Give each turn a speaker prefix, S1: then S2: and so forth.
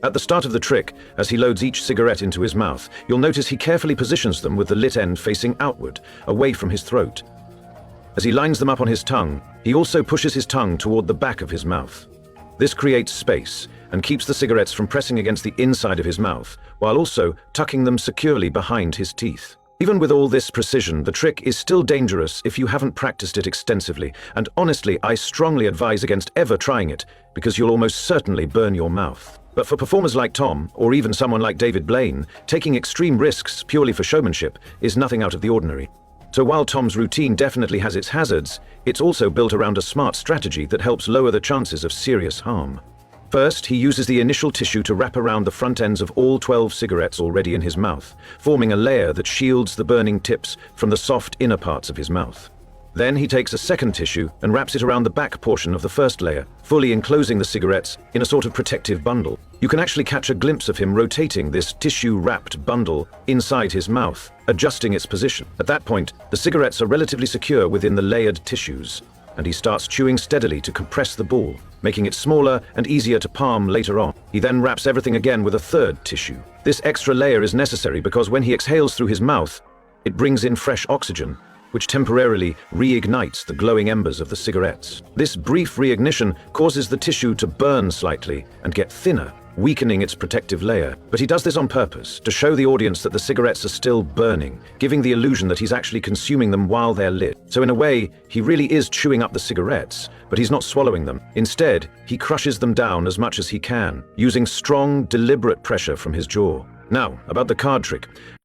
S1: At the start of the trick, as he loads each cigarette into his mouth, you'll notice he carefully positions them with the lit end facing outward, away from his throat. As he lines them up on his tongue, he also pushes his tongue toward the back of his mouth. This creates space and keeps the cigarettes from pressing against the inside of his mouth, while also tucking them securely behind his teeth. Even with all this precision, the trick is still dangerous if you haven't practiced it extensively, and honestly, I strongly advise against ever trying it, because you'll almost certainly burn your mouth. But for performers like Tom, or even someone like David Blaine, taking extreme risks purely for showmanship is nothing out of the ordinary. So while Tom's routine definitely has its hazards, it's also built around a smart strategy that helps lower the chances of serious harm. First, he uses the initial tissue to wrap around the front ends of all 12 cigarettes already in his mouth, forming a layer that shields the burning tips from the soft inner parts of his mouth. Then he takes a second tissue and wraps it around the back portion of the first layer, fully enclosing the cigarettes in a sort of protective bundle. You can actually catch a glimpse of him rotating this tissue-wrapped bundle inside his mouth, adjusting its position. At that point, the cigarettes are relatively secure within the layered tissues, and he starts chewing steadily to compress the ball, making it smaller and easier to palm later on. He then wraps everything again with a third tissue. This extra layer is necessary because when he exhales through his mouth, it brings in fresh oxygen, which temporarily reignites the glowing embers of the cigarettes. This brief reignition causes the tissue to burn slightly and get thinner, weakening its protective layer. But he does this on purpose, to show the audience that the cigarettes are still burning, giving the illusion that he's actually consuming them while they're lit. So in a way, he really is chewing up the cigarettes, but he's not swallowing them. Instead, he crushes them down as much as he can, using strong, deliberate pressure from his jaw. Now, about the card trick.